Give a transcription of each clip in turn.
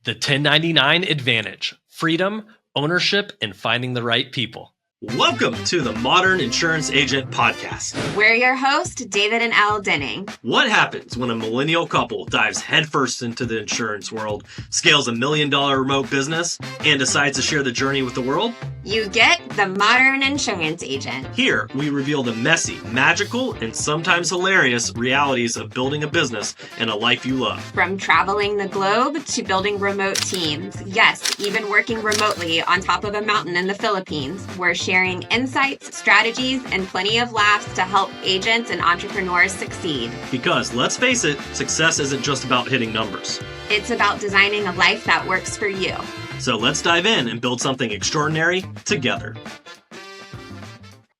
The 1099 Advantage: freedom, ownership, and finding the right people. Welcome to the Modern Insurance Agent Podcast. We're your hosts, David and Al Denning. What happens when a millennial couple dives headfirst into the insurance world, scales $1 million remote business, and decides to share the journey with the world? You get the Modern Insurance Agent. Here, we reveal the messy, magical, and sometimes hilarious realities of building a business and a life you love. From traveling the globe to building remote teams. Yes, even working remotely on top of a mountain in the Philippines. We're sharing insights, strategies, and plenty of laughs to help agents and entrepreneurs succeed. Because, let's face it, success isn't just about hitting numbers. It's about designing a life that works for you. So let's dive in and build something extraordinary together.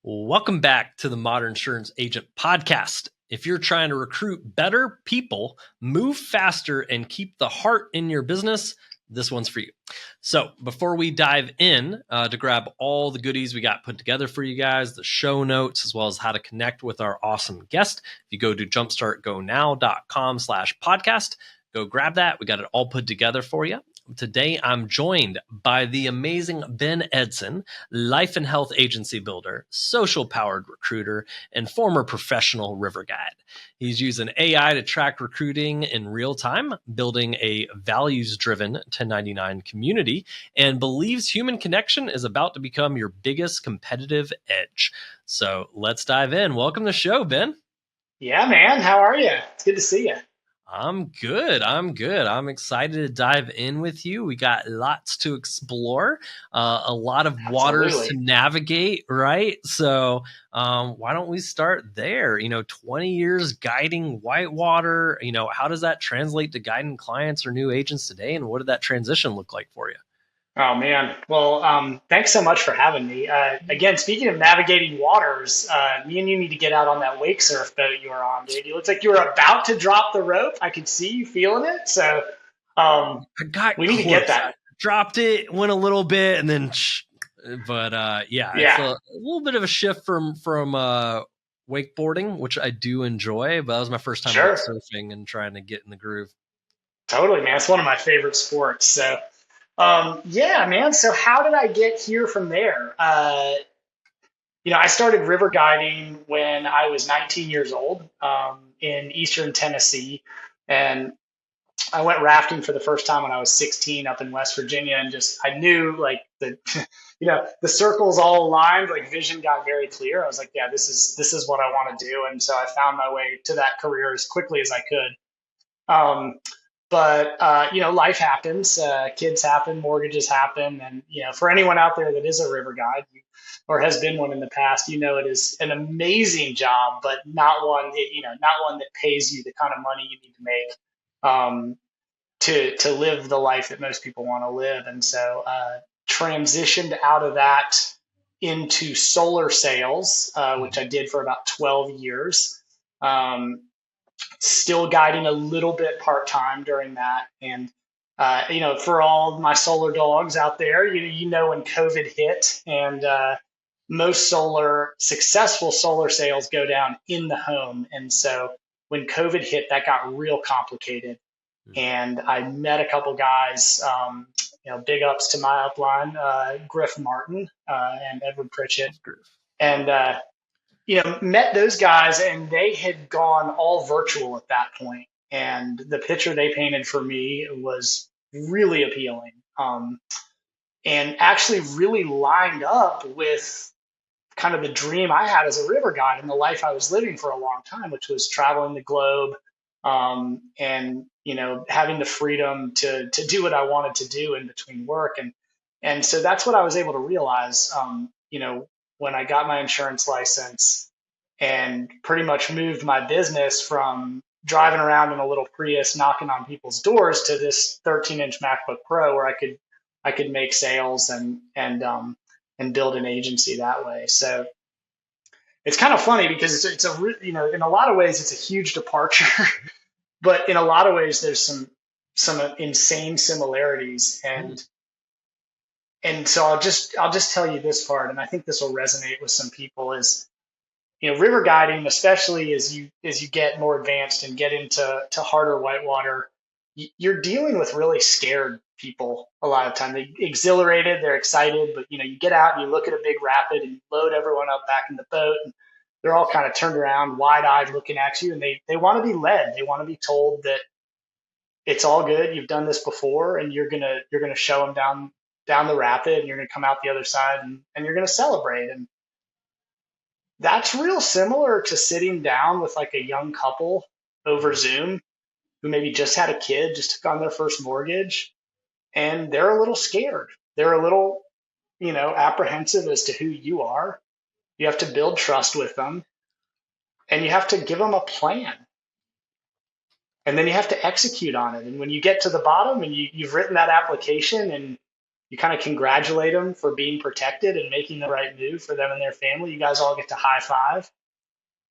Welcome back to the Modern Insurance Agent Podcast. If you're trying to recruit better people, move faster, and keep the heart in your business, this one's for you. So before we dive in to grab all the goodies we got put together for you guys, the show notes, as well as how to connect with our awesome guest, if you go to jumpstartgonow.com/podcast, go grab that. We got it all put together for you. Today, I'm joined by the amazing Ben Edson, life and health agency builder, social-powered recruiter, and former professional river guide. He's using AI to track recruiting in real time, building a values-driven 1099 community, and believes human connection is about to become your biggest competitive edge. So let's dive in. Welcome to the show, Ben. Yeah, man. How are you? It's good to see you. I'm good. I'm excited to dive in with you. We got lots to explore, a lot of waters to navigate, right? So why don't we start there? 20 years guiding whitewater, how does that translate to guiding clients or new agents today? And what did that transition look like for you? Oh, man. Well, thanks so much for having me. Again, speaking of navigating waters, me and you need to get out on that wake surf boat you were on, dude. You looked like you were about to drop the rope. I could see you feeling it. So we need to get that. I dropped it, went a little bit, and then it's a little bit of a shift from wakeboarding, which I do enjoy, but that was my first time wake surfing and trying to get in the groove. Totally, man. It's one of my favorite sports. So yeah, man. So how did I get here from there? I started river guiding when I was 19 years old, in Eastern Tennessee. And I went rafting for the first time when I was 16 up in West Virginia. And I knew like the circles all aligned, like vision got very clear. I was like, yeah, this is what I want to do. And so I found my way to that career as quickly as I could. But life happens, kids happen, mortgages happen. And, for anyone out there that is a river guide or has been one in the past, it is an amazing job, but not one that pays you the kind of money you need to make to live the life that most people want to live. And so transitioned out of that into solar sales, which I did for about 12 years. Still guiding a little bit part-time during that. And, for all my solar dogs out there, when COVID hit and most successful solar sales go down in the home. And so when COVID hit, that got real complicated. And I met a couple guys, big ups to my upline, Griff Martin and Edward Pritchett. And, met those guys, and they had gone all virtual at that point. And the picture they painted for me was really appealing, and actually really lined up with kind of the dream I had as a river guide and the life I was living for a long time, which was traveling the globe, and having the freedom to do what I wanted to do in between work. And so that's what I was able to realize, when I got my insurance license and pretty much moved my business from driving around in a little Prius knocking on people's doors to this 13-inch MacBook Pro where I could make sales and build an agency that way. So it's kind of funny because it's in a lot of ways it's a huge departure, but in a lot of ways there's some insane similarities. And so I'll just tell you this part, and I think this will resonate with some people, is river guiding, especially as you get more advanced and get into harder whitewater, you're dealing with really scared people a lot of time. They're exhilarated, they're excited, but you get out and you look at a big rapid and you load everyone up back in the boat, and they're all kind of turned around, wide-eyed, looking at you, and they want to be led. They want to be told that it's all good. You've done this before, and you're gonna show them down the rapid, and you're gonna come out the other side, and you're gonna celebrate. And that's real similar to sitting down with like a young couple over Zoom who maybe just had a kid, just took on their first mortgage, and they're a little scared. They're a little, apprehensive as to who you are. You have to build trust with them, and you have to give them a plan. And then you have to execute on it. And when you get to the bottom and you've written that application and you kind of congratulate them for being protected and making the right move for them and their family, you guys all get to high five.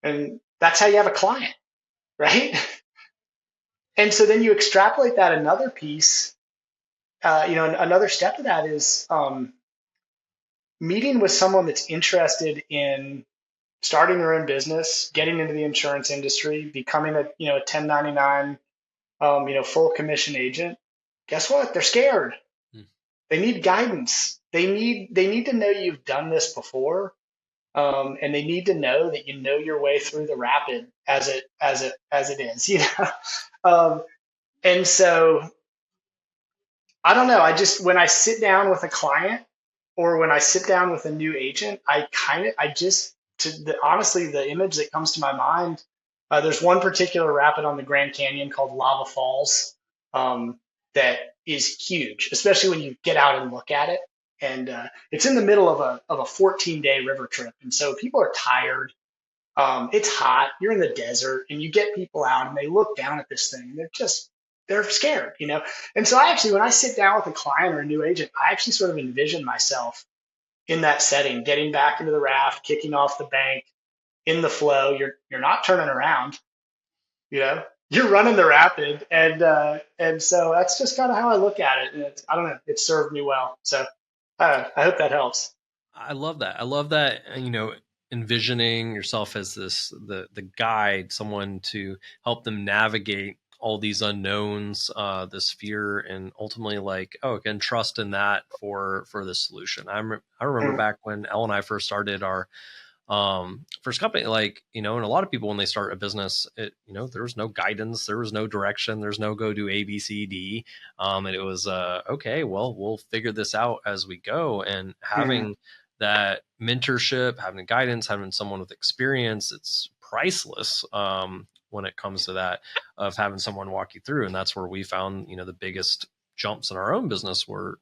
And that's how you have a client, right? And so then you extrapolate that another piece, another step of that is meeting with someone that's interested in starting their own business, getting into the insurance industry, becoming a 1099 full commission agent. Guess what? They're scared. They need guidance. They need to know you've done this before, and they need to know that you know your way through the rapid as it is. And so I don't know. When I sit down with a client or when I sit down with a new agent, honestly, the image that comes to my mind, there's one particular rapid on the Grand Canyon called Lava Falls that is huge, especially when you get out and look at it. And it's in the middle of a 14-day river trip. And so people are tired. It's hot. You're in the desert, and you get people out and they look down at this thing. And they're scared, And so when I sit down with a client or a new agent, I actually sort of envision myself in that setting, getting back into the raft, kicking off the bank, in the flow. You're not turning around, you're running the rapid, and so that's just kind of how I look at it. And I don't know, it served me well. So I hope that helps. I love that. I love that. Envisioning yourself as the guide, someone to help them navigate all these unknowns, this fear, and ultimately again, trust in that for the solution. I remember back when Elle and I first started our first company, and a lot of people, when they start a business, there was no guidance, there was no direction, there's no go do A, B, C, D. And it was, okay, well, we'll figure this out as we go. And having that mentorship, having guidance, having someone with experience, it's priceless. When it comes to that, of having someone walk you through. And that's where we found, the biggest jumps in our own business were,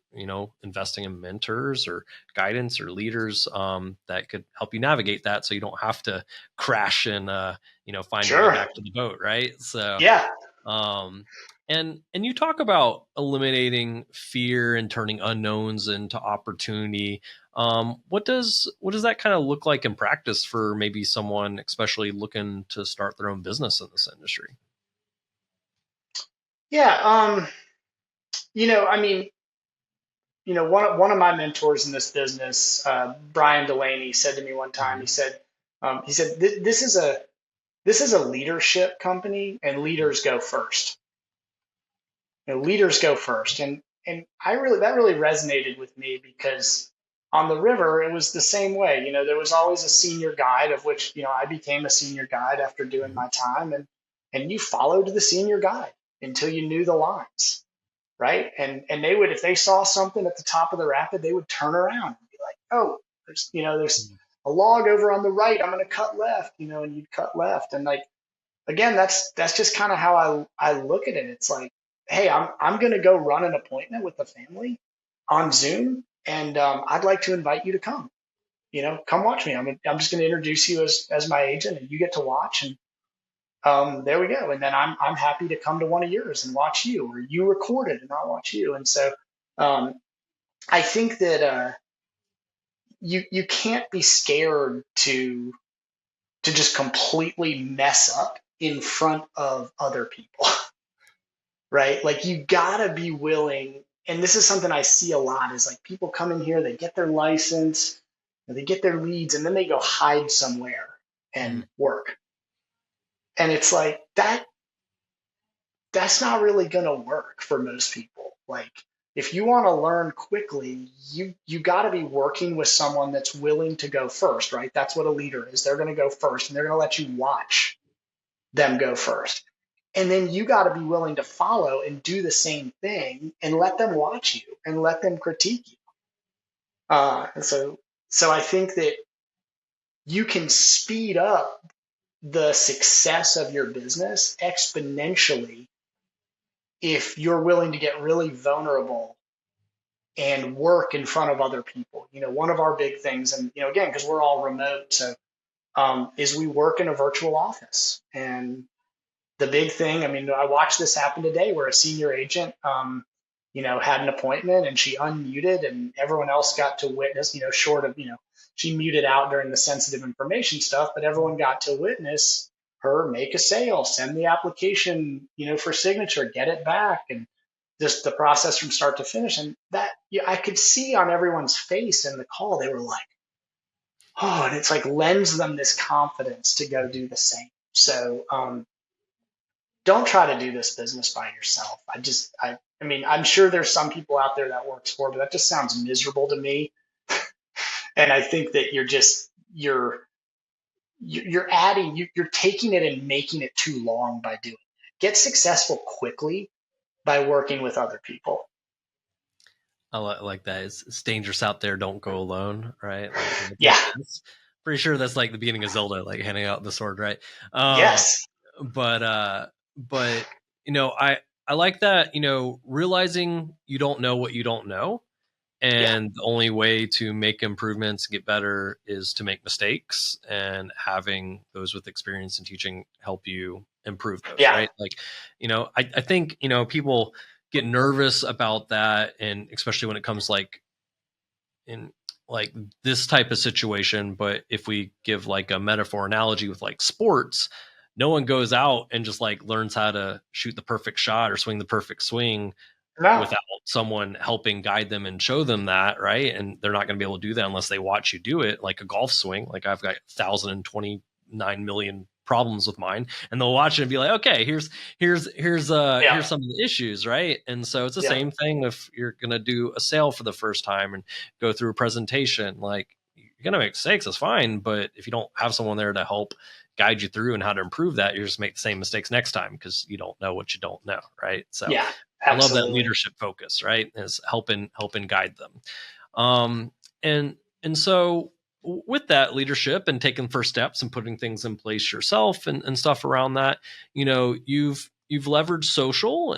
investing in mentors or guidance or leaders that could help you navigate that, so you don't have to crash and find your way back to the boat, right? So yeah. And you talk about eliminating fear and turning unknowns into opportunity. What does that kind of look like in practice for maybe someone especially looking to start their own business in this industry? Yeah. One of my mentors in this business, Brian Delaney, said to me one time, he said, this is a leadership company, and leaders go first. Leaders go first. And that really resonated with me, because on the river, it was the same way. There was always a senior guide, of which, I became a senior guide after doing my time, and you followed the senior guide until you knew the lines. Right. And they would, if they saw something at the top of the rapid, they would turn around and be like, oh, there's a log over on the right. I'm going to cut left, and you'd cut left. And again, that's just kind of how I look at it. It's like, hey, I'm going to go run an appointment with the family on Zoom, and I'd like to invite you to come, come watch me. I'm just going to introduce you as my agent, and you get to watch. And there we go. And then I'm happy to come to one of yours and watch you, or you record it and I'll watch you. And so I think that you can't be scared to just completely mess up in front of other people, right? You gotta be willing. And this is something I see a lot, is people come in here, they get their license, they get their leads, and then they go hide somewhere and work. And it's like that. that's not really going to work for most people. Like, if you want to learn quickly, you got to be working with someone that's willing to go first, right? That's what a leader is. They're going to go first, and they're going to let you watch them go first. And then you got to be willing to follow and do the same thing and let them watch you and let them critique you. And so I think that you can speed up the success of your business exponentially if you're willing to get really vulnerable and work in front of other people. One of our big things, and again, because we're all remote, so is we work in a virtual office. And the big thing, I mean, I watched this happen today where a senior agent, had an appointment and she unmuted and everyone else got to witness, short of, she muted out during the sensitive information stuff, but everyone got to witness her make a sale, send the application, for signature, get it back, and just the process from start to finish. And that, I could see on everyone's face in the call, they were like, oh, and it's like lends them this confidence to go do the same. So, don't try to do this business by yourself. I mean, I'm sure there's some people out there that works for, but that just sounds miserable to me. And I think that you're taking it and making it too long by doing it. Get successful quickly by working with other people. I like that. It's dangerous out there. Don't go alone, right? Like, Yeah. pretty sure that's like the beginning of Zelda, like handing out the sword, right? Yes. But I like that. Realizing you don't know what you don't know, and the only way to make improvements, get better, is to make mistakes, and having those with experience and teaching help you improve those, right? Like, I think, people get nervous about that. And especially when it comes like in like this type of situation. But if we give like a metaphor analogy with like sports, no one goes out and just like learns how to shoot the perfect shot or swing the perfect swing without someone helping guide them and show them that, right? And they're not going to be able to do that unless they watch you do it, like a golf swing. Like, I've got 1,029 million problems with mine, and they'll watch it and be like, okay, here's some of the issues, right? And so it's the same thing if you're going to do a sale for the first time and go through a presentation. Like, you're going to make mistakes, that's fine, but if you don't have someone there to help guide you through and how to improve that, you just make the same mistakes next time because you don't know what you don't know, right? So I love that leadership focus, right? Is helping guide them. And so with that leadership and taking first steps and putting things in place yourself and stuff around that, you've leveraged social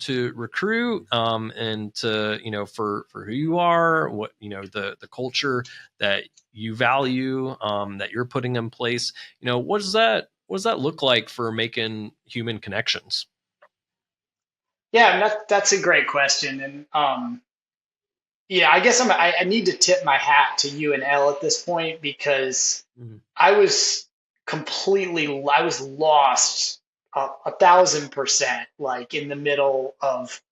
to recruit and to, for who you are, what, the culture that you value, that you're putting in place. What does that look like for making human connections? Yeah, that's a great question. And I guess I need to tip my hat to you and Elle at this point, because I was lost 1,000%, like in the middle of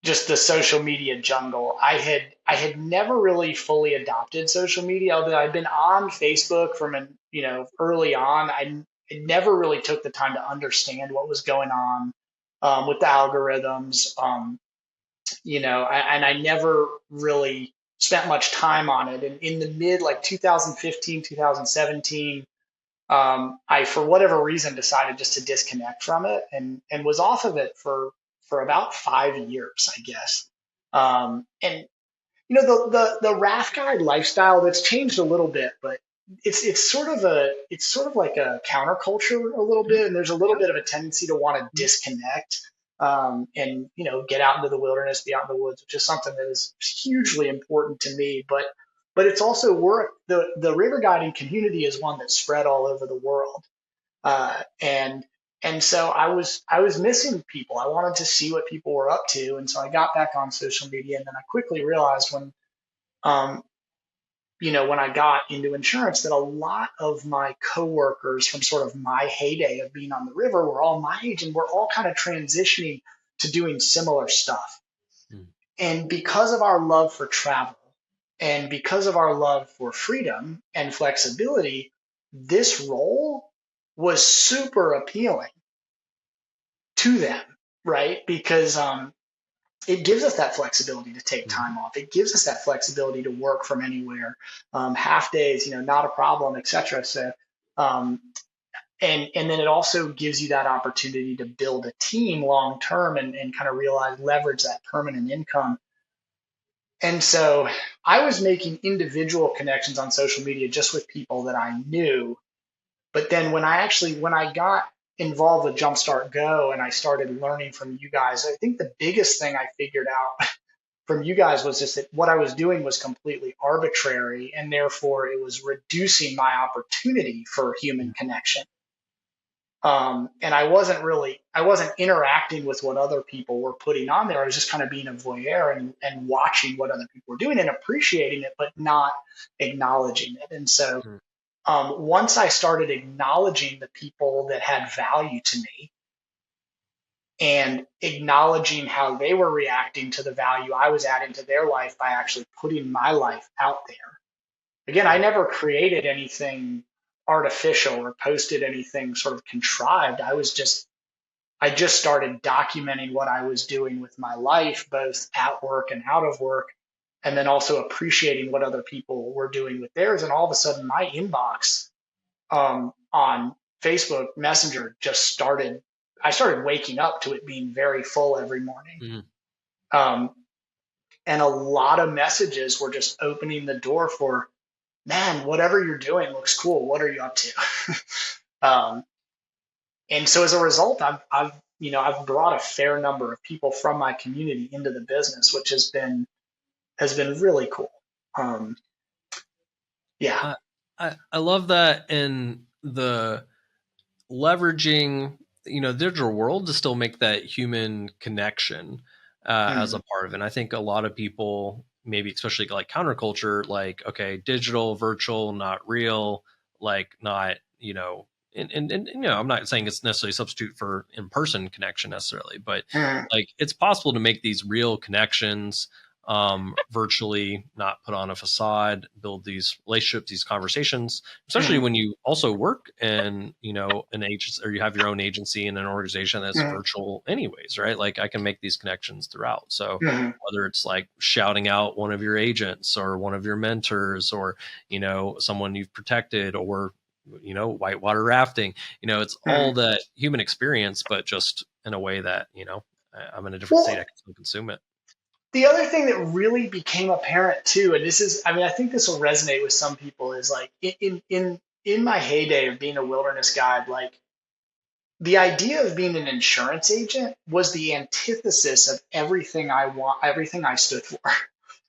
just the social media jungle. I had never really fully adopted social media, although I'd been on Facebook from early on. I never really took the time to understand what was going on with the algorithms. And I never really spent much time on it. And in the mid, like 2015, 2017, I, for whatever reason, decided just to disconnect from it and was off of it for about 5 years, I guess. And the raft guide lifestyle, that's changed a little bit, but it's sort of like a counterculture a little bit, and there's a little bit of a tendency to want to disconnect, and get out into the wilderness, be out in the woods, which is something that is hugely important to me. But it's also the river guiding community is one that's spread all over the world, and so I was missing people. I wanted to see what people were up to, and so I got back on social media, and then I quickly realized um, when I got into insurance, that a lot of my coworkers from sort of my heyday of being on the river were all my age, and we're all kind of transitioning to doing similar stuff. And because of our love for travel and because of our love for freedom and flexibility, this role was super appealing to them. right? Because it gives us that flexibility to take time off. It gives us that flexibility to work from anywhere, half days, not a problem, etc. So, um, and then it also gives you that opportunity to build a team long term and kind of realize leverage that permanent income. And so I was making individual connections on social media just with people that I knew. But then when I got involved with Jumpstart Go and I started learning from you guys, I think the biggest thing I figured out from you guys was just that what I was doing was completely arbitrary, and therefore it was reducing my opportunity for human connection. And I wasn't interacting with what other people were putting on there. I was just kind of being a voyeur and watching what other people were doing and appreciating it, but not acknowledging it. And so once I started acknowledging the people that had value to me and acknowledging how they were reacting to the value I was adding to their life by actually putting my life out there. Again, I never created anything artificial or posted anything sort of contrived. I just started documenting what I was doing with my life, both at work and out of work, and then also appreciating what other people were doing with theirs. And all of a sudden, my inbox on Facebook Messenger just started. I started waking up to it being very full every morning. And a lot of messages were just opening the door for, man, whatever you're doing looks cool. What are you up to? And so as a result, I've brought a fair number of people from my community into the business, which has been really cool. Yeah. I love that, in the leveraging, the digital world to still make that human connection as a part of it. And I think a lot of people, maybe especially like counterculture, like, okay, digital, virtual, not real, like not, and I'm not saying it's necessarily a substitute for in-person connection necessarily, but like it's possible to make these real connections virtually, not put on a facade, build these relationships, these conversations, especially when you also work in, an agency, or you have your own agency in an organization that's virtual anyways, right? Like I can make these connections throughout. So whether it's like shouting out one of your agents or one of your mentors or, someone you've protected, or, whitewater rafting, it's all that human experience, but just in a way that, I'm in a different state, I can still consume it. The other thing that really became apparent too, and I think this will resonate with some people, is like in my heyday of being a wilderness guide, like the idea of being an insurance agent was the antithesis of everything I stood for,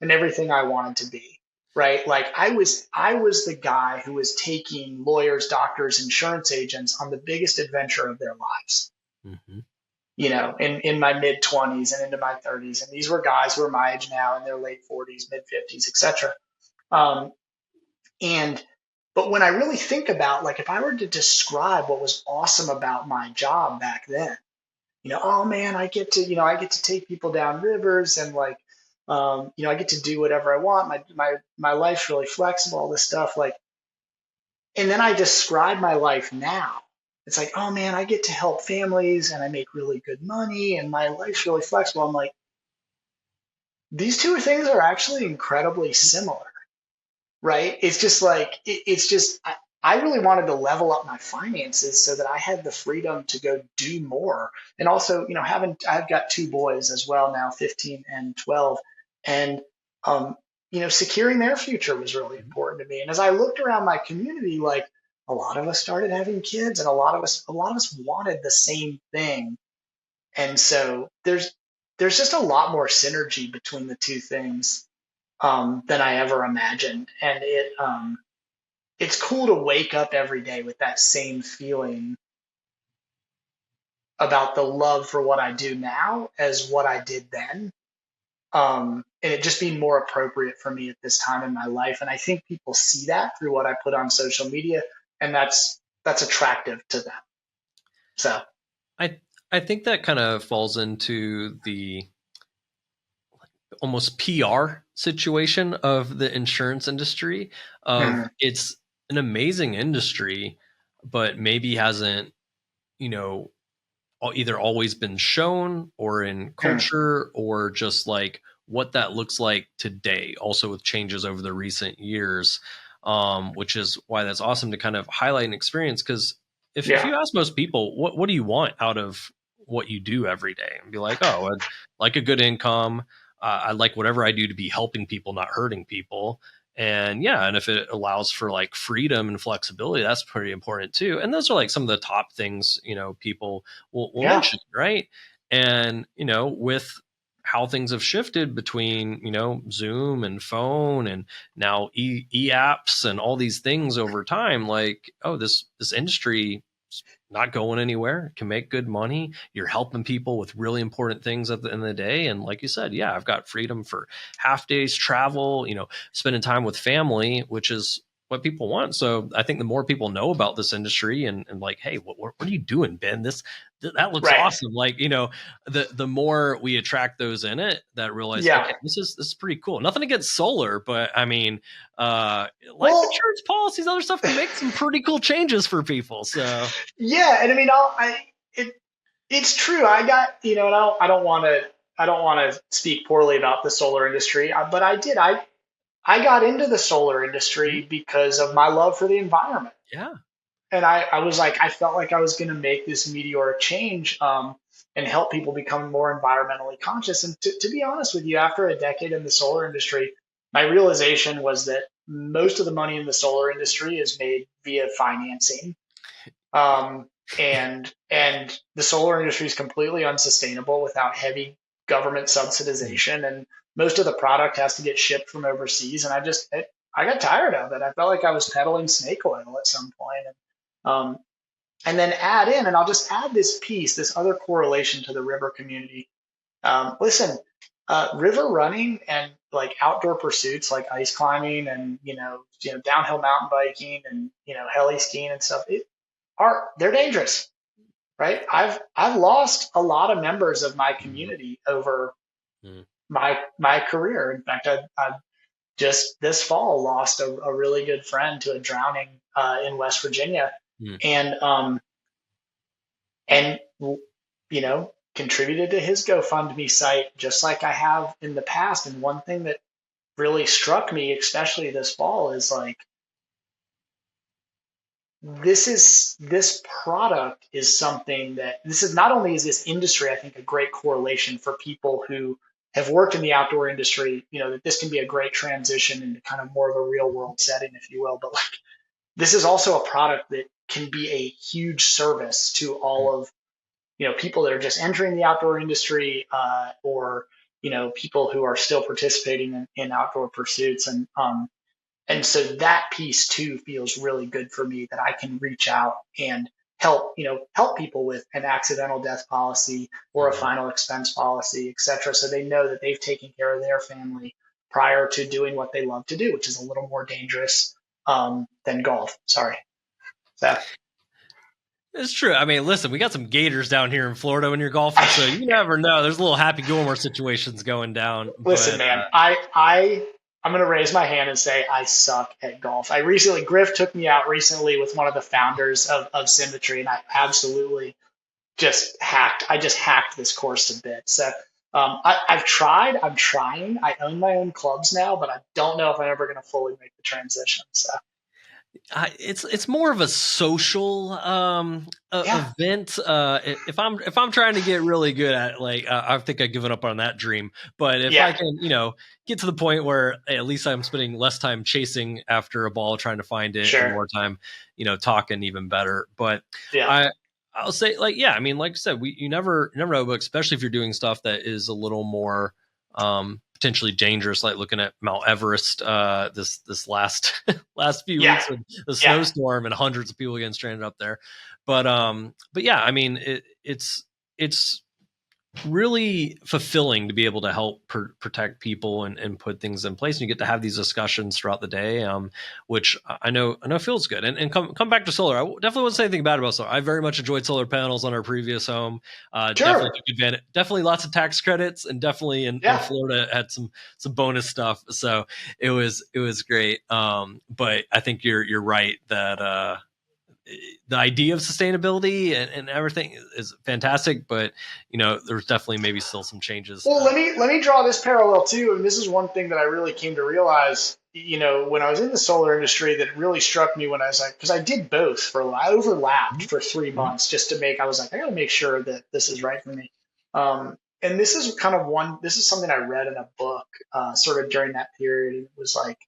and everything I wanted to be. Right? Like I was the guy who was taking lawyers, doctors, insurance agents on the biggest adventure of their lives. In my mid 20s and into my 30s. And these were guys who are my age now in their late 40s, mid 50s, etc. But when I really think about, like, if I were to describe what was awesome about my job back then, oh man, I get to take people down rivers, and like, I get to do whatever I want. My life's really flexible, all this stuff. Like, and then I describe my life now. It's like, oh man, I get to help families and I make really good money and my life's really flexible. I'm like, these two things are actually incredibly similar, right? It's just like, I really wanted to level up my finances so that I had the freedom to go do more. And also, I've got two boys as well now, 15 and 12. And, securing their future was really important to me. And as I looked around my community, like, a lot of us started having kids, and a lot of us wanted the same thing. And so there's just a lot more synergy between the two things than I ever imagined. And it's cool to wake up every day with that same feeling about the love for what I do now as what I did then. And it just being more appropriate for me at this time in my life. And I think people see that through what I put on social media, and that's attractive to them. So I think that kind of falls into the almost PR situation of the insurance industry. It's an amazing industry, but maybe hasn't, either always been shown or in culture or just like what that looks like today, also with changes over the recent years, which is why that's awesome to kind of highlight and experience. Because if Yeah. you ask most people, what do you want out of what you do every day? And be like, oh, I'd like a good income. I like whatever I do to be helping people, not hurting people. And yeah, and if it allows for like freedom and flexibility, that's pretty important too. And those are like some of the top things, people will Yeah. mention, right? And, with how things have shifted between, Zoom and phone and now apps and all these things over time, like, oh, this industry not going anywhere, can make good money. You're helping people with really important things at the end of the day. And like you said, yeah, I've got freedom for half days travel, spending time with family, which is what people want. So I think the more people know about this industry and like, hey, what are you doing, Ben? That looks Right. awesome. Like, the more we attract those in it that realize, Yeah. okay, this is pretty cool. Nothing against solar, but I mean, life Well, insurance policies, other stuff can make some pretty cool changes for people. So yeah, and I mean, it's true. I got, and I don't want to speak poorly about the solar industry, but I did. I got into the solar industry because of my love for the environment. yeah. And I was like, I felt like I was going to make this meteoric change, and help people become more environmentally conscious. And to be honest with you, after a decade in the solar industry, my realization was that most of the money in the solar industry is made via financing. And the solar industry is completely unsustainable without heavy government subsidization, and most of the product has to get shipped from overseas. And I got tired of it. I felt like I was peddling snake oil at some point. Um, and then add in, and I'll just add this piece, this other correlation to the river community. Listen, river running and like outdoor pursuits like ice climbing and downhill mountain biking and heli skiing and stuff, they're dangerous, right? I've lost a lot of members of my community over Mm. my career. In fact, I just this fall lost a really good friend to a drowning in West Virginia, Mm. and contributed to his GoFundMe site just like I have in the past. And one thing that really struck me, especially this fall, is like this product is something that this is not only is this industry, I think, a great correlation for people who have worked in the outdoor industry, that this can be a great transition into kind of more of a real world setting, if you will. But like, this is also a product that can be a huge service to all of, people that are just entering the outdoor industry, or, people who are still participating in outdoor pursuits. And so that piece too feels really good for me, that I can reach out and help people with an accidental death policy or a Mhm. final expense policy, et cetera. So they know that they've taken care of their family prior to doing what they love to do, which is a little more dangerous than golf. Sorry. So, It's true. I mean, listen, we got some gators down here in Florida when you're golfing, so you never know. There's a little Happy Gilmore situations going down. listen, But man, I'm going to raise my hand and say I suck at golf. Griff took me out recently with one of the founders of Symmetry, and I absolutely I just hacked this course to bits. So I've tried, I'm trying. I own my own clubs now, but I don't know if I'm ever going to fully make the transition. So it's more of a social yeah, event. If I'm trying to get really good at it, like I think I've given up on that dream. But if I yeah, can, get to the point where hey, at least I'm spending less time chasing after a ball trying to find it and sure. more time, talking, even better. But Yeah, I'll say, like, yeah, I mean, like I said, you never know, but especially if you're doing stuff that is a little more potentially dangerous, like looking at Mount Everest this last last few yeah, weeks with the yeah. snowstorm and hundreds of people getting stranded up there. But yeah, I mean, it's really fulfilling to be able to help protect people and put things in place. And you get to have these discussions throughout the day, which I know feels good. And come back to solar. I definitely wouldn't say anything bad about solar. I very much enjoyed solar panels on our previous home. Definitely Sure. took advantage. Definitely lots of tax credits, and definitely in Yeah. Florida had some bonus stuff. So it was great. But I think you're right that the idea of sustainability and everything is fantastic, but there's definitely maybe still some changes. Well, let me draw this parallel too, and this is one thing that I really came to realize. When I was in the solar industry, that really struck me when I was like, because I did both I overlapped for 3 months just to I was like, I got to make sure that this is right for me. And this is this is something I read in a book, sort of during that period. It was like,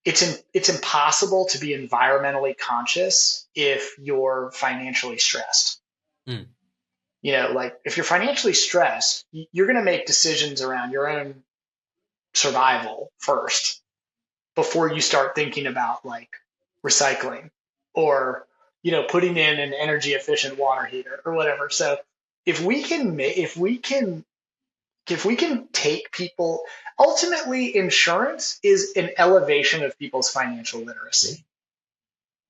it's impossible to be environmentally conscious if you're financially stressed. Mm. Like if you're financially stressed, you're going to make decisions around your own survival first before you start thinking about like recycling or, putting in an energy efficient water heater or whatever. So if we can take people, ultimately insurance is an elevation of people's financial literacy.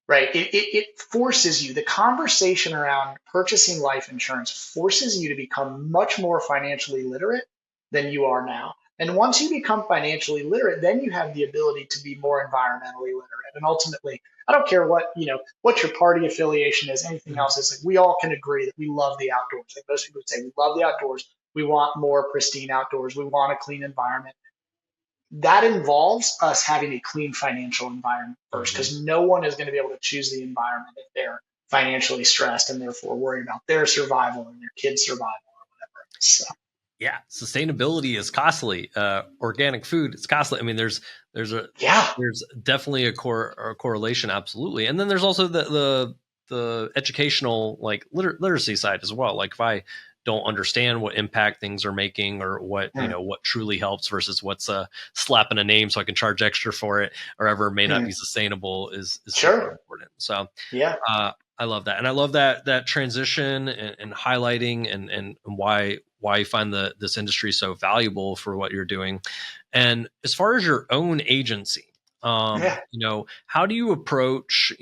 Right. It forces you, the conversation around purchasing life insurance forces you to become much more financially literate than you are now. And once you become financially literate, then you have the ability to be more environmentally literate. And ultimately, I don't care what your party affiliation is, anything else. It's like we all can agree that we love the outdoors. Like most people would say, we love the outdoors. We want more pristine outdoors. We want a clean environment. That involves us having a clean financial environment first, because no one is going to be able to choose the environment if they're financially stressed and therefore worried about their survival and their kids' survival or whatever. So. Yeah, sustainability is costly. Organic food is costly. I mean, there's definitely a correlation, absolutely. And then there's also the educational literacy side as well. Like if I don't understand what impact things are making or what what truly helps versus what's slapping a name so I can charge extra for it or ever may not be sustainable is super important. So I love that. And I love that transition and highlighting and why you find this industry so valuable for what you're doing. And as far as your own agency, how do you approach,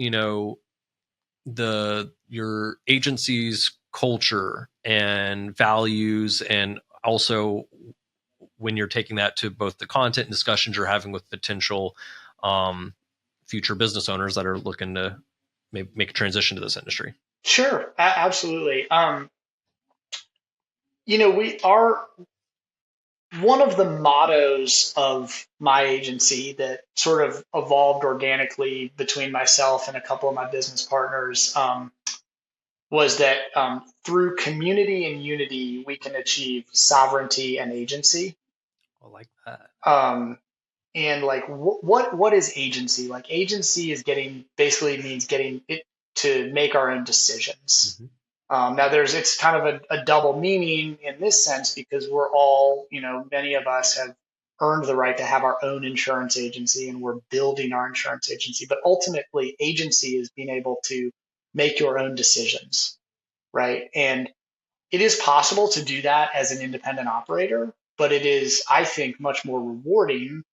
your agency's culture and values, and also when you're taking that to both the content and discussions you're having with potential future business owners that are looking to maybe make a transition to this industry? Sure, absolutely. We are one of the mottos of my agency that sort of evolved organically between myself and a couple of my business partners was that through community and unity, we can achieve sovereignty and agency. I like that. And like, what is agency? Like, agency is basically means getting it to make our own decisions. Now it's kind of a double meaning in this sense, because we're all, many of us have earned the right to have our own insurance agency and we're building our insurance agency. But ultimately, agency is being able to make your own decisions, right? And it is possible to do that as an independent operator, but it is, I think, much more rewarding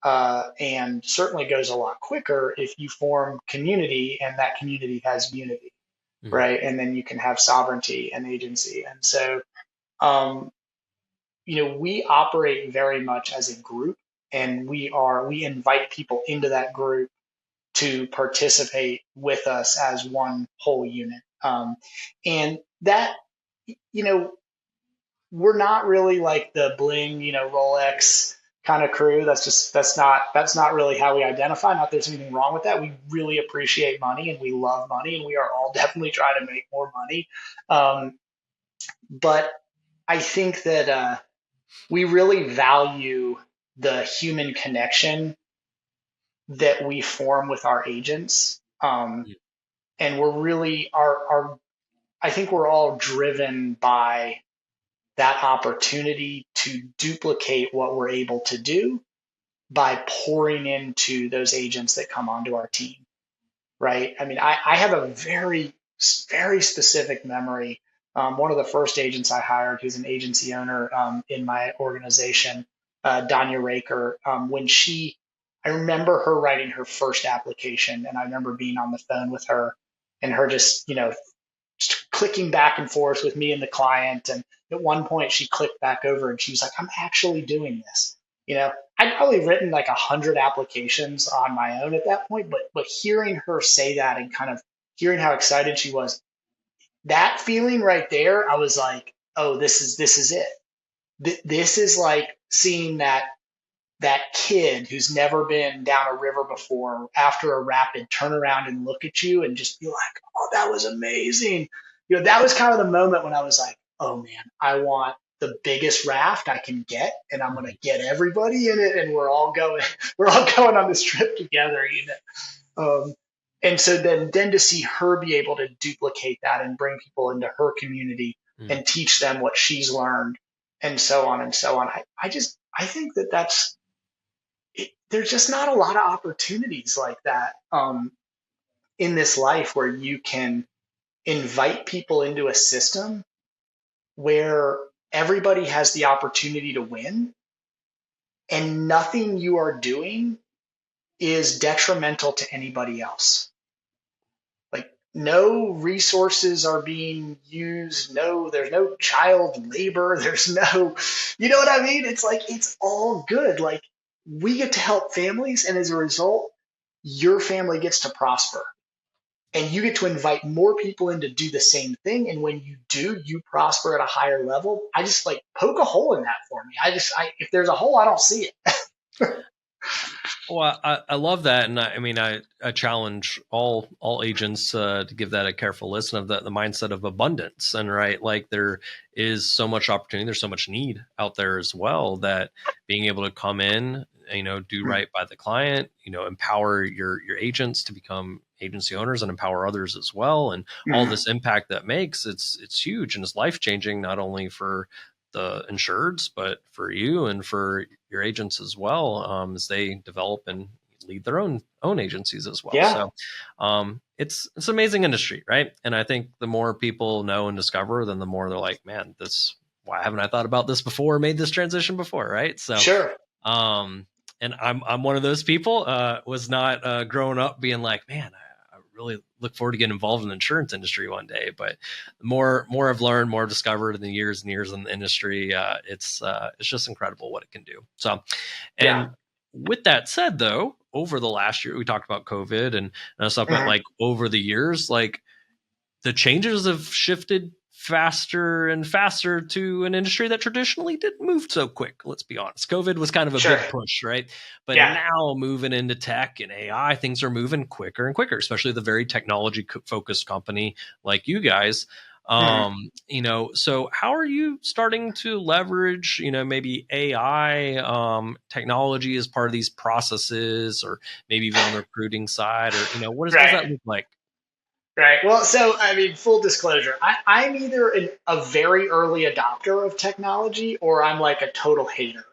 and certainly goes a lot quicker if you form community and that community has unity. Right. And then you can have sovereignty and agency. And so, we operate very much as a group, and we invite people into that group to participate with us as one whole unit. And that, we're not really like the bling, Rolex kind of crew. That's not really how we identify. Not that there's anything wrong with that. We really appreciate money and we love money, and we are all definitely trying to make more money. But I think that we really value the human connection that we form with our agents. And we're really I think we're all driven by that opportunity to duplicate what we're able to do by pouring into those agents that come onto our team, right? I mean, I have a very, very specific memory. One of the first agents I hired, who's an agency owner in my organization, Danya Raker, I remember her writing her first application, and I remember being on the phone with her and her just clicking back and forth with me and the client. And at one point she clicked back over and she was like, I'm actually doing this. I'd probably written like 100 applications on my own at that point, but hearing her say that and kind of hearing how excited she was, that feeling right there, I was like, oh, this is it. This is like seeing that kid who's never been down a river before after a rapid turn around and look at you and just be like, oh, that was amazing. That was kind of the moment when I was like, oh man, I want the biggest raft I can get, and I'm going to get everybody in it, and we're all going on this trip together. And so then to see her be able to duplicate that and bring people into her community Mm. and teach them what she's learned and so on and so on. I think that's there's just not a lot of opportunities like that in this life where you can invite people into a system where everybody has the opportunity to win and nothing you are doing is detrimental to anybody else. Like no resources are being used. No, there's no child labor. There's no, you know what I mean? It's like, it's all good. Like we get to help families. And as a result, your family gets to prosper and you get to invite more people in to do the same thing. And when you do, you prosper at a higher level. I just like poke a hole in that for me. If there's a hole, I don't see it. Well, I love that, and I challenge all agents to give that a careful listen of the mindset of abundance, and right, like there is so much opportunity, there's so much need out there as well that being able to come in, do right by the client, empower your agents to become agency owners and empower others as well, and all this impact that makes it's huge and it's life changing not only for the insureds, but for you and for your agents as well, as they develop and lead their own agencies as well. Yeah. So it's an amazing industry, right? And I think the more people know and discover, then the more they're like, man, why haven't I thought about this before, made this transition before, right? So Sure. And I'm one of those people, was not growing up being like, man, I really look forward to getting involved in the insurance industry one day. But the more I've learned, more I've discovered in the years and years in the industry, it's just incredible what it can do. So, and with that said, though, over the last year, we talked about COVID and stuff, but like over the years, like the changes have shifted faster and faster to an industry that traditionally didn't move so quick. Let's be honest. COVID was kind of a big push, right? But now moving into tech and AI, things are moving quicker and quicker, especially the very technology focused company like you guys. So how are you starting to leverage, maybe AI technology as part of these processes, or maybe even on the recruiting side, or, what does that look like? Right. Well, so I mean, full disclosure, I'm either a very early adopter of technology or I'm like a total hater.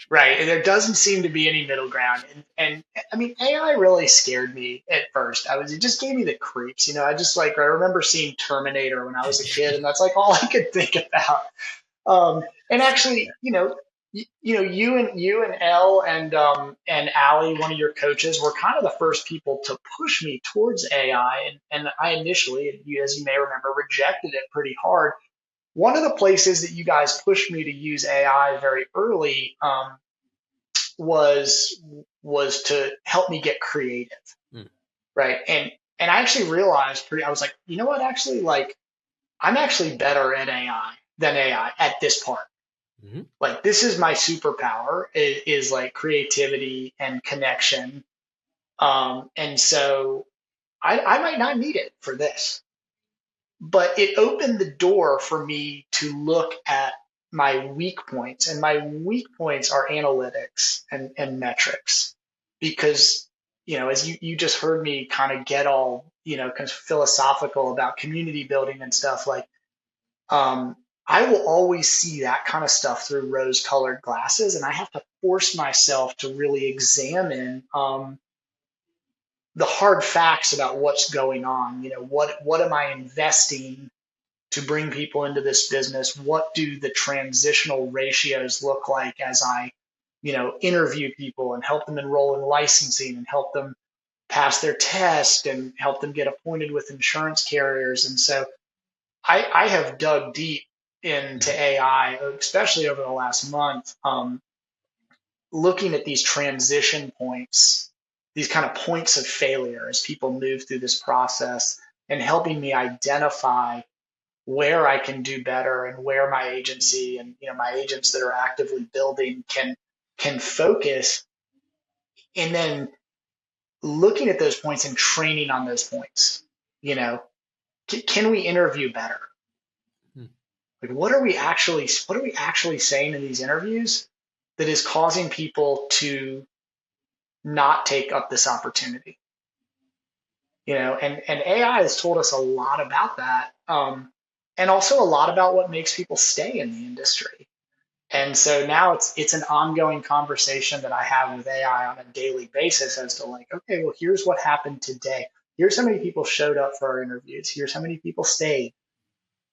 Right. And there doesn't seem to be any middle ground. And I mean, AI really scared me at first. It just gave me the creeps. I remember seeing Terminator when I was a kid, and that's like all I could think about. And actually, you and Elle and Allie, one of your coaches, were kind of the first people to push me towards AI, and I initially, as you may remember, rejected it pretty hard. One of the places that you guys pushed me to use AI very early was to help me get creative, right? And I actually realized I was like, you know what? Actually, like I'm actually better at AI than AI at this part. Like this is my superpower is like creativity and connection. And so I might not need it for this, but it opened the door for me to look at my weak points, and my weak points are analytics and metrics, because, as you just heard me kind of get all, kind of philosophical about community building and stuff, like, I will always see that kind of stuff through rose-colored glasses, and I have to force myself to really examine the hard facts about what's going on. What am I investing to bring people into this business? What do the transitional ratios look like as I, interview people and help them enroll in licensing and help them pass their test and help them get appointed with insurance carriers? And so I have dug deep into AI, especially over the last month, looking at these transition points, these kind of points of failure as people move through this process, and helping me identify where I can do better and where my agency and my agents that are actively building can focus, and then looking at those points and training on those points. Can we interview better? Hmm. Like, what are we actually saying in these interviews that is causing people to not take up this opportunity? And AI has told us a lot about that, and also a lot about what makes people stay in the industry. And so now it's an ongoing conversation that I have with AI on a daily basis as to, like, okay, well, here's what happened today. Here's how many people showed up for our interviews. Here's how many people stayed.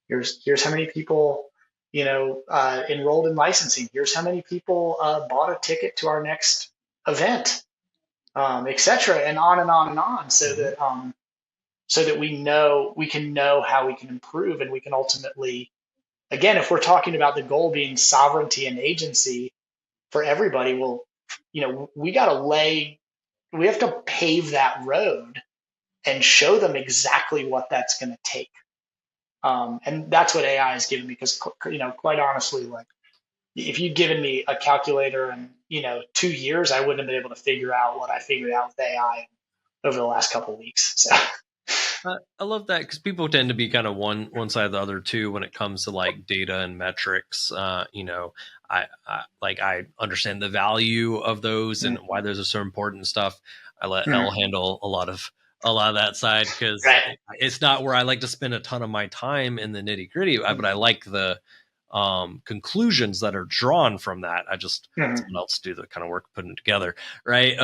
Here's how many people enrolled in licensing. Here's how many people bought a ticket to our next event, et cetera, and on and on and on, so that we can know how we can improve, and we can ultimately, again, if we're talking about the goal being sovereignty and agency for everybody, well, we have to pave that road and show them exactly what that's going to take. And that's what AI has given me, because, quite honestly, like, if you'd given me a calculator in, 2 years, I wouldn't have been able to figure out what I figured out with AI over the last couple of weeks. So. I love that, because people tend to be kind of one side or the other too when it comes to like data and metrics. I understand the value of those and why those are so important and stuff. I let Elle handle a lot of that side, because Right. it's not where I like to spend a ton of my time in the nitty gritty, but I like the conclusions that are drawn from that. I just someone else do the kind of work putting it together, right?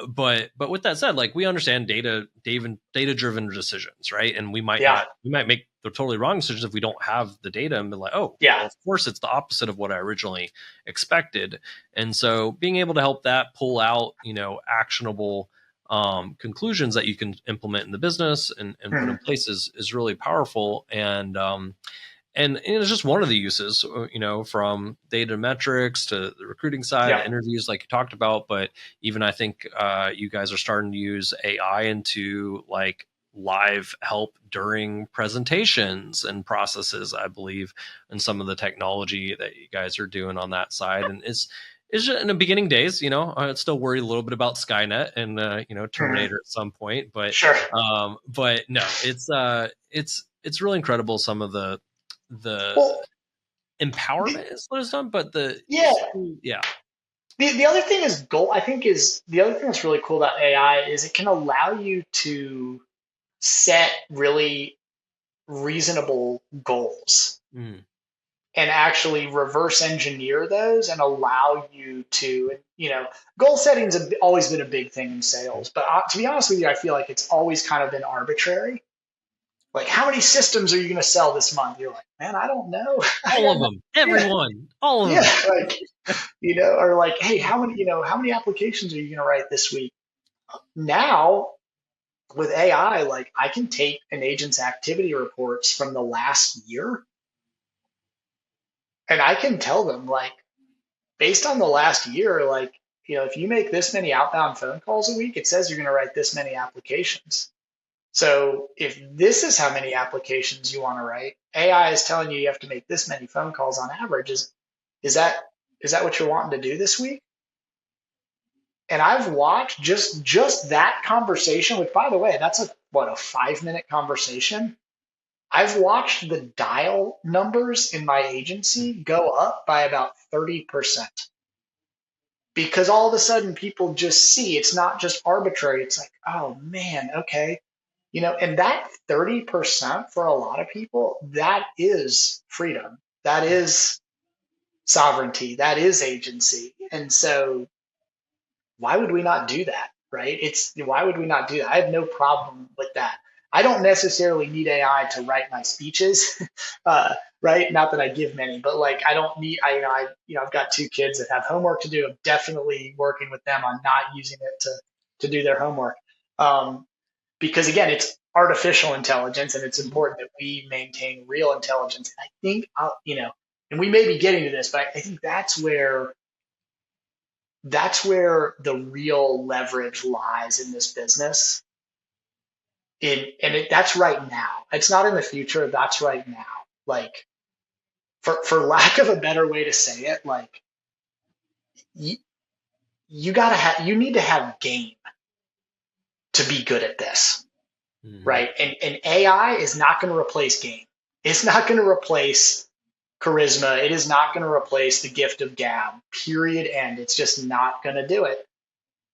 But with that said, like, we understand data driven decisions, right? And we might make the totally wrong decisions if we don't have the data and be like, oh, Yeah. well, of course it's the opposite of what I originally expected. And so being able to help that pull out, actionable conclusions that you can implement in the business and put in place is really powerful. And it's just one of the uses, from data metrics to the recruiting side, interviews like you talked about. But even I think you guys are starting to use AI into like live help during presentations and processes, I believe, and some of the technology that you guys are doing on that side. And it's just in the beginning days, I'd still worry a little bit about Skynet and Terminator at some point. But Sure. but no, it's really incredible, some of the Well, empowerment is what it's done, but the other thing is goal. I think is the other thing that's really cool about AI is it can allow you to set really reasonable goals and actually reverse engineer those and allow you to, goal settings have always been a big thing in sales. But to be honest with you, I feel like it's always kind of been arbitrary. Like, how many systems are you going to sell this month? You're like, man, I don't know. All of them, everyone, all of them. Like, or like, hey, how many applications are you going to write this week? Now, with AI, like, I can take an agent's activity reports from the last year, and I can tell them, like, based on the last year, like, if you make this many outbound phone calls a week, it says you're going to write this many applications. So if this is how many applications you want to write, AI is telling you have to make this many phone calls on average. Is that what you're wanting to do this week? And I've watched just that conversation, which, by the way, that's a 5-minute conversation. I've watched the dial numbers in my agency go up by about 30%. Because all of a sudden people just see it's not just arbitrary. It's like, oh man, okay. And that 30% for a lot of people, that is freedom. That is sovereignty. That is agency. And so why would we not do that? Right? Why would we not do that? I have no problem with that. I don't necessarily need AI to write my speeches, right? Not that I give many, but like, I don't need, I've got 2 kids that have homework to do. I'm definitely working with them on not using it to do their homework. Because again, it's artificial intelligence, and it's important that we maintain real intelligence. And I think, and we may be getting to this, but I think that's where the real leverage lies in this business. that's right now. It's not in the future. That's right now. Like, for lack of a better way to say it, like, you, you need to have game to be good at this, Mhm. right? And AI is not going to replace game. It's not going to replace charisma. It is not going to replace the gift of gab, period. End. It's just not going to do it.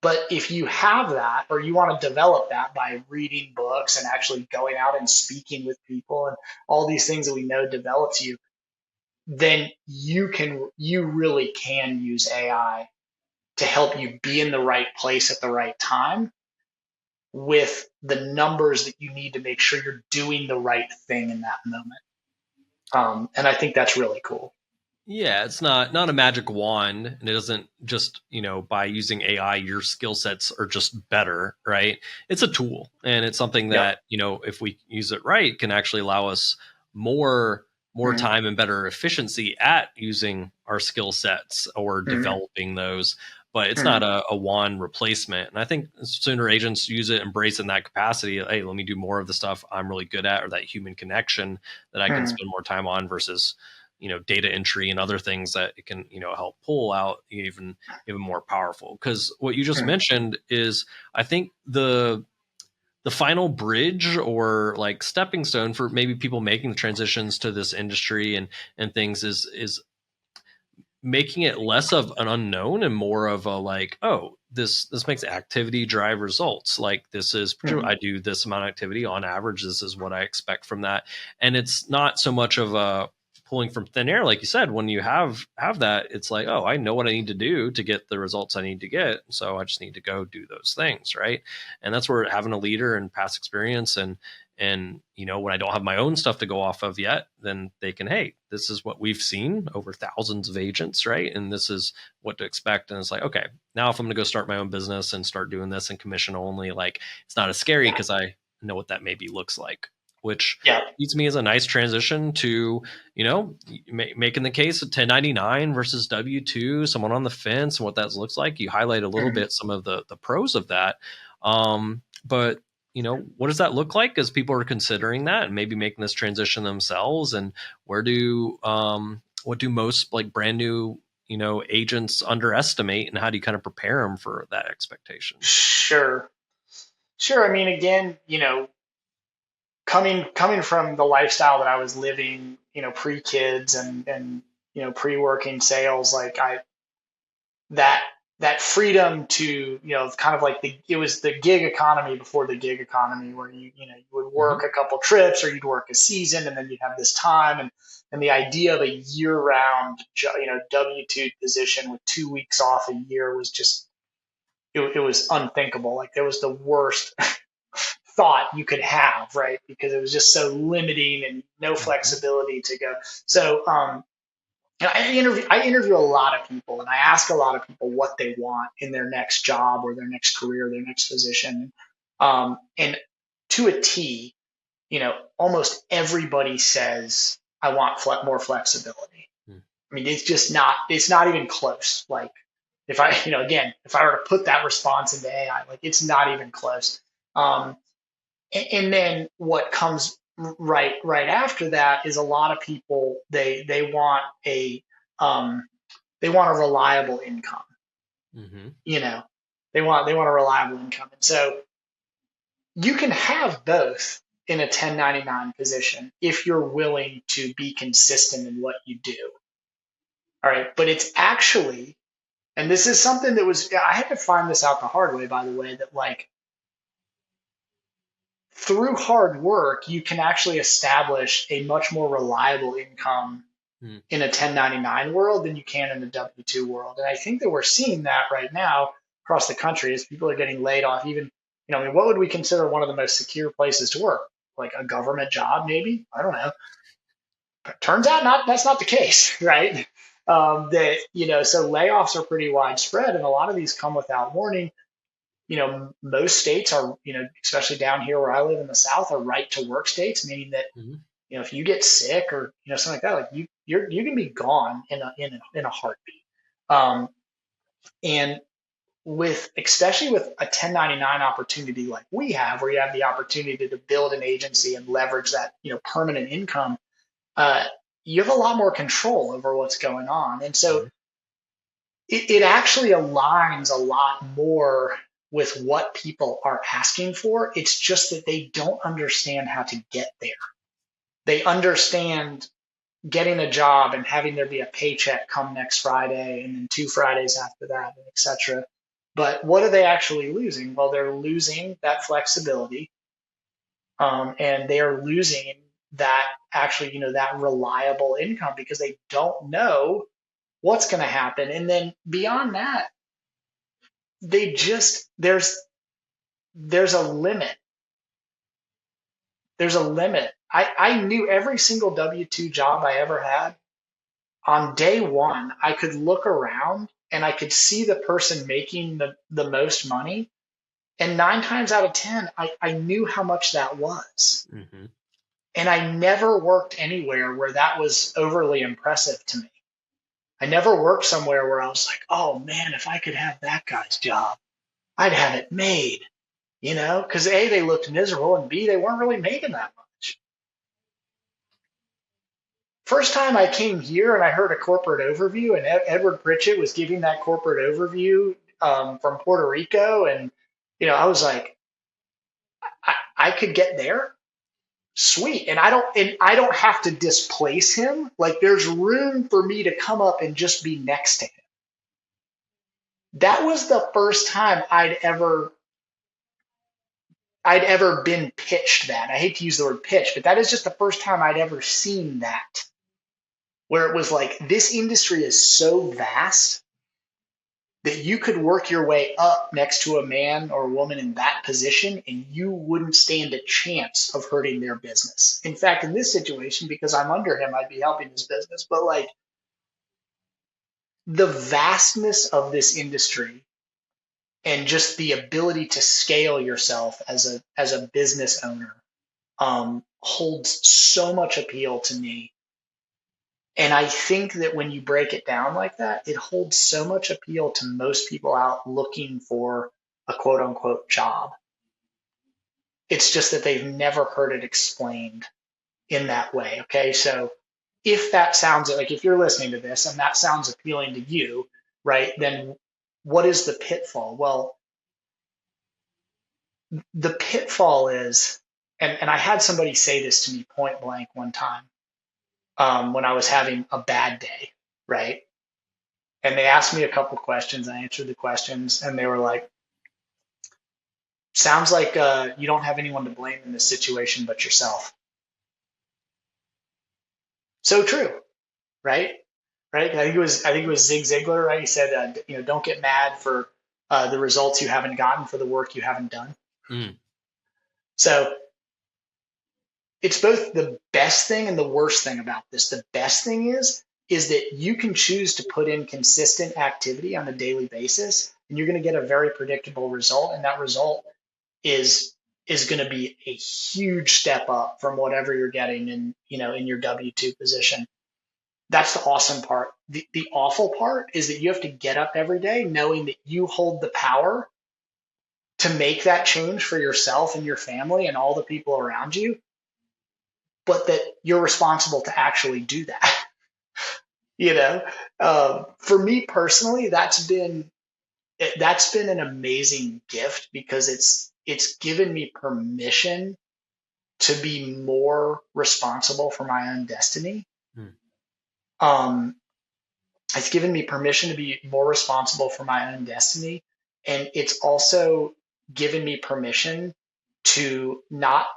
But if you have that, or you want to develop that by reading books and actually going out and speaking with people and all these things that we know develops you, then you really can use AI to help you be in the right place at the right time with the numbers that you need to make sure you're doing the right thing in that moment. And I think that's really cool. Yeah, it's not a magic wand, and it doesn't just, by using AI your skill sets are just better, right? It's a tool, and it's something Yep. that, if we use it right, can actually allow us more Mm-hmm. time and better efficiency at using our skill sets or Mm-hmm. developing those. But it's not Mm-hmm. a wand replacement. And I think sooner agents use it, embrace in that capacity. Hey, let me do more of the stuff I'm really good at, or that human connection that I can Mm-hmm. spend more time on versus data entry and other things that it can help pull out even more powerful. Because what you just mentioned is, I think, the final bridge, or like stepping stone for maybe people making the transitions to this industry and things, is making it less of an unknown and more of a, like, oh, this makes activity drive results. Like, this is Mm-hmm. I do this amount of activity on average, this is what I expect from that. And it's not so much of a pulling from thin air, like you said. When you have that, it's like, oh, I know what I need to do to get the results I need to get, so I just need to go do those things, right? And that's where having a leader and past experience, and when I don't have my own stuff to go off of yet, then they can, hey, this is what we've seen over thousands of agents, right? And this is what to expect. And it's like, okay, now if I'm going to go start my own business and start doing this in commission only, like, it's not as scary Yeah. because I know what that maybe looks like. Which Yeah. leads me as a nice transition to, making the case of 1099 versus W2, someone on the fence, and what that looks like. You highlight a little Mm-hmm. bit some of the pros of that. But what does that look like as people are considering that and maybe making this transition themselves? And what do most, like, brand new, agents underestimate, and how do you kind of prepare them for that expectation? Sure. Sure. I mean, again, coming from the lifestyle that I was living, pre kids and pre working sales, like, that that freedom to, kind of like it was the gig economy before the gig economy, where you would work Hmm. a couple trips, or you'd work a season, and then you'd have this time. And the idea of a year round W-2 position with 2 weeks off a year was just, it was unthinkable. Like, it was the worst thought you could have, right? Because it was just so limiting and no Hmm. flexibility to go. So, I interview a lot of people, and I ask a lot of people what they want in their next job or their next career, their next position. And to a T, almost everybody says, I want more flexibility. I mean, it's not even close. Like, if I were to put that response into AI, like, it's not even close. Um, and then what comes right after that is, a lot of people, they want um, a reliable income. Hmm. You know, they want a reliable income, and so you can have both in a 1099 position if you're willing to be consistent in what you do. All right, but it's actually, and this is something that was, I had to find this out the hard way, by the way, that, like, through hard work, you can actually establish a much more reliable income in a 1099 world than you can in a W-2 world. And I think that we're seeing that right now across the country, as people are getting laid off. Even, I mean, what would we consider one of the most secure places to work? Like a government job, maybe? I don't know. But turns out that's not the case, right? So layoffs are pretty widespread, and a lot of these come without warning. Most states are, especially down here where I live in the South, are right to work states, meaning that, Hmm. if you get sick, or something like that, like, you can be gone in a heartbeat. Um, and especially with a 1099 opportunity like we have, where you have the opportunity to build an agency and leverage that, permanent income, uh, you have a lot more control over what's going on. And so Mhm. it actually aligns a lot more with what people are asking for. It's just that they don't understand how to get there. They understand getting a job and having there be a paycheck come next Friday and then 2 Fridays after that, and et cetera. But what are they actually losing? Well, they're losing that flexibility, and they are losing that actually, that reliable income because they don't know what's going to happen. And then beyond that, they just there's a limit. There's a limit. I knew every single W-2 job I ever had. On day one, I could look around and I could see the person making the most money. And 9 times out of 10, I knew how much that was. Mhm. And I never worked anywhere where that was overly impressive to me. I never worked somewhere where I was like, oh man, if I could have that guy's job, I'd have it made, because A, they looked miserable, and B, they weren't really making that much. First time I came here and I heard a corporate overview, and Edward Pritchett was giving that corporate overview from Puerto Rico, and I was like, I could get there, sweet, and I don't have to displace him. Like there's room for me to come up and just be next to him. That was the first time I'd ever been pitched that. I hate to use the word pitch, but that is just the first time I'd ever seen that, where it was like, this industry is so vast that you could work your way up next to a man or a woman in that position and you wouldn't stand a chance of hurting their business. In fact, in this situation, because I'm under him, I'd be helping his business. But like the vastness of this industry and just the ability to scale yourself as a business owner holds so much appeal to me. And I think that when you break it down like that, it holds so much appeal to most people out looking for a quote unquote job. It's just that they've never heard it explained in that way. Okay. So if that sounds like, if you're listening to this and that sounds appealing to you, right, then what is the pitfall? Well, the pitfall is, and I had somebody say this to me point blank one time when I was having a bad day, right? And they asked me a couple questions. I answered the questions, and they were like, "Sounds like you don't have anyone to blame in this situation but yourself." So true, right? Right? I think it was Zig Ziglar, right? He said, don't get mad for the results you haven't gotten for the work you haven't done. Mm. So it's both the best thing and the worst thing about this. The best thing is that you can choose to put in consistent activity on a daily basis, and you're going to get a very predictable result. And that result is going to be a huge step up from whatever you're getting in your W-2 position. That's the awesome part. The awful part is that you have to get up every day knowing that you hold the power to make that change for yourself and your family and all the people around you, but that you're responsible to actually do that. you know, for me personally, that's been an amazing gift because it's given me permission to be more responsible for my own destiny. Mm. Um, it's given me permission to be more responsible for my own destiny, and it's also given me permission to not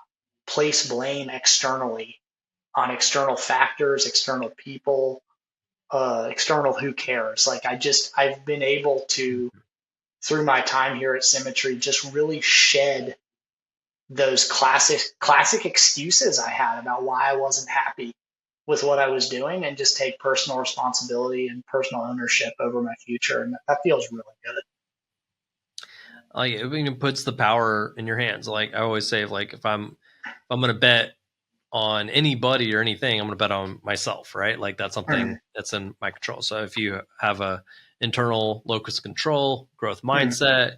place blame externally on external factors, external people, external who cares. Like I've been able to, through my time here at Symmetry, just really shed those classic excuses I had about why I wasn't happy with what I was doing, and just take personal responsibility and personal ownership over my future. And that feels really good. Like, it puts the power in your hands. Like I always say, like if I'm going to bet on anybody or anything, I'm going to bet on myself, right? Like that's something Mm, that's in my control. So if you have a internal locus of control, growth mm, mindset,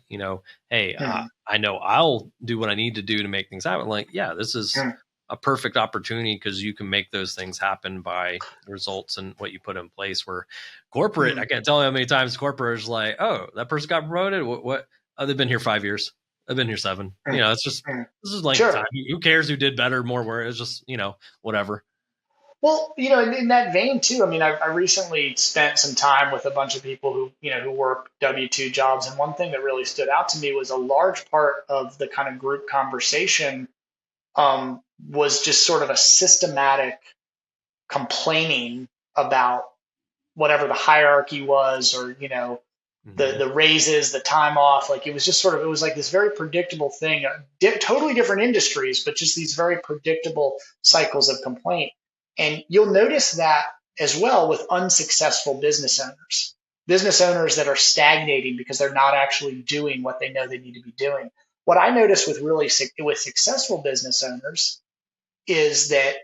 hey, mm, I know I'll do what I need to do to make things happen. Like, yeah, this is mm, a perfect opportunity because you can make those things happen by results and what you put in place. Where corporate, I mm, can't tell you how many times corporate is like, oh, that person got promoted. What? Oh, they've been here 5 years. I've been here 7. mm, It's just mm. this is length of time. Sure. Who cares who did better, more work? It's just, whatever. Well, in that vein too, I mean, I recently spent some time with a bunch of people who work W-2 jobs. And one thing that really stood out to me was a large part of the kind of group conversation was just sort of a systematic complaining about whatever the hierarchy was, or, Mm-hmm. the raises, the time off. Like it was just it was like this very predictable thing, totally different industries, but just these very predictable cycles of complaint. And you'll notice that as well with unsuccessful business owners that are stagnating because they're not actually doing what they know they need to be doing. What I notice with successful business owners is that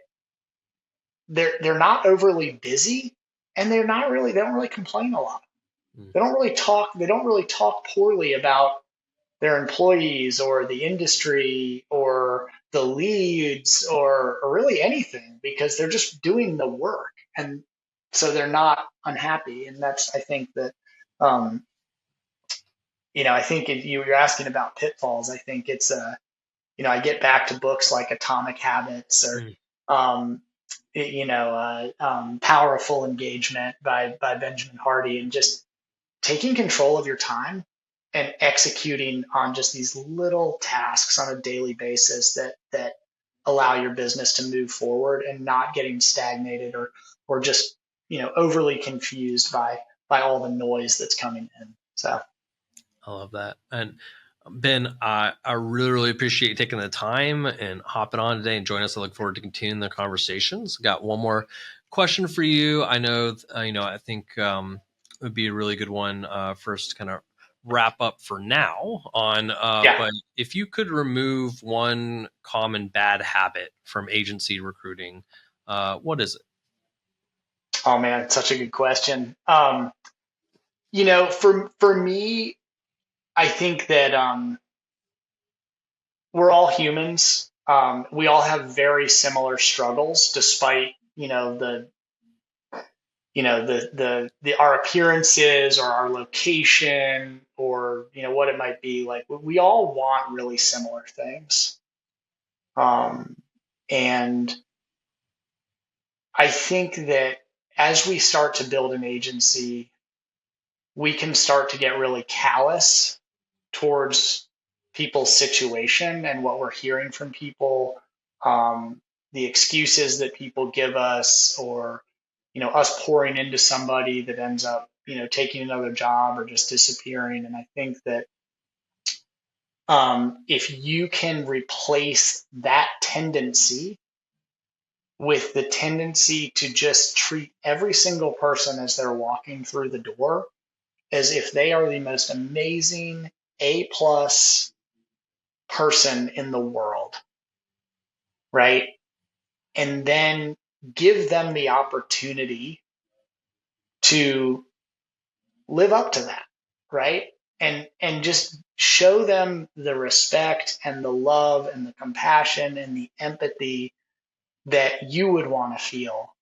they're not overly busy, and they don't really complain a lot. They don't really talk poorly about their employees or the industry or the leads, or really anything, because they're just doing the work. And so they're not unhappy. And I think that, um, I think if you're asking about pitfalls, I think I get back to books like Atomic Habits, or, Mm-hmm. um, Powerful Engagement by Benjamin Hardy, and just taking control of your time and executing on just these little tasks on a daily basis that allow your business to move forward, and not getting stagnated, or just overly confused by all the noise that's coming in. So I love that. And Ben, I really, really appreciate you taking the time and hopping on today and joining us. I look forward to continuing the conversations. Got one more question for you. I know, I think it would be a really good one for us to kind of wrap up for now on. yeah. But if you could remove one common bad habit from agency recruiting, what is it? Oh man, it's such a good question. For me, I think that we're all humans. We all have very similar struggles, despite the our appearances, or our location, or what it might be. Like we all want really similar things, um, and I think that as we start to build an agency, we can start to get really callous towards people's situation and what we're hearing from people, um, the excuses that people give us, or us pouring into somebody that ends up taking another job or just disappearing. And I think that if you can replace that tendency with the tendency to just treat every single person as they're walking through the door as if they are the most amazing A+ person in the world, right? And then give them the opportunity to live up to that, right? And just show them the respect and the love and the compassion and the empathy that you would want to feel,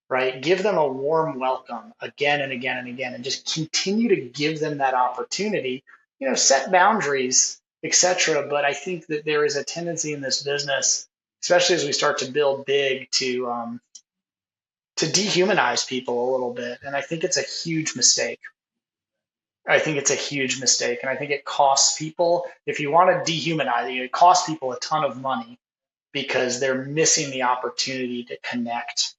right? Give them a warm welcome again and again and again, and just continue to give them that opportunity, set boundaries, etc. But I think that there is a tendency in this business, especially as we start to build big, to dehumanize people a little bit. And I think it's a huge mistake. I think it's a huge mistake. And I think it costs people, if you want to dehumanize it, it costs people a ton of money, because they're missing the opportunity to connect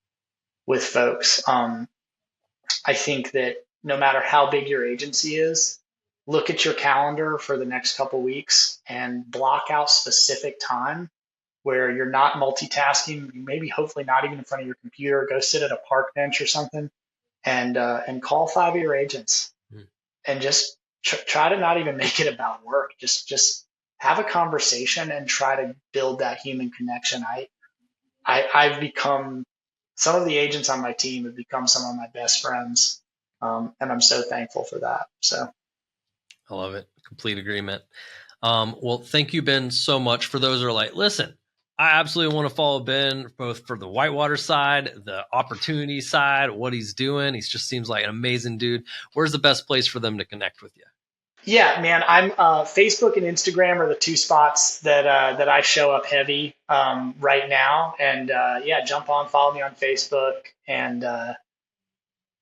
with folks. I think that no matter how big your agency is, look at your calendar for the next couple weeks and block out specific time where you're not multitasking, maybe hopefully not even in front of your computer. Go sit at a park bench or something, and call 5 of your agents, Mm. and just try to not even make it about work. Just have a conversation and try to build that human connection. I've become, some of the agents on my team have become some of my best friends. And I'm so thankful for that. So I love it. Complete agreement. Well, thank you, Ben, so much. For those who are like, listen, I absolutely want to follow Ben, both for the whitewater side, the opportunity side, what he's doing. He just seems like an amazing dude. Where's the best place for them to connect with you? yeah, man, I'm Facebook and Instagram are the two spots that I show up heavy right now. And yeah, jump on, follow me on Facebook, and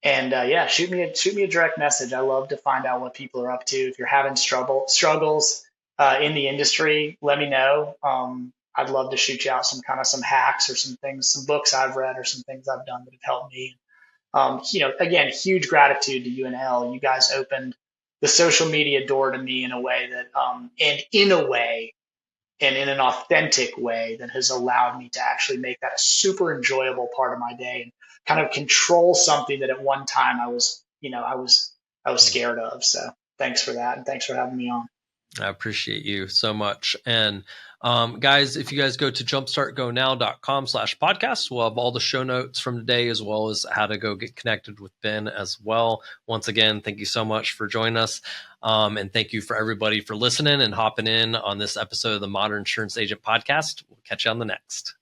yeah, shoot me a direct message. I love to find out what people are up to. If you're having struggles in the industry, let me know. I'd love to shoot you out some hacks or some things, some books I've read or some things I've done that have helped me. Again, huge gratitude to you and Elle. You guys opened the social media door to me in a way that, and in an authentic way that has allowed me to actually make that a super enjoyable part of my day and kind of control something that at one time I was scared of. So thanks for that. And thanks for having me on. I appreciate you so much. And guys, if you guys go to jumpstartgonow.com/podcast, we'll have all the show notes from today, as well as how to go get connected with Ben as well. Once again, thank you so much for joining us. And thank you for everybody for listening and hopping in on this episode of the Modern Insurance Agent Podcast. We'll catch you on the next.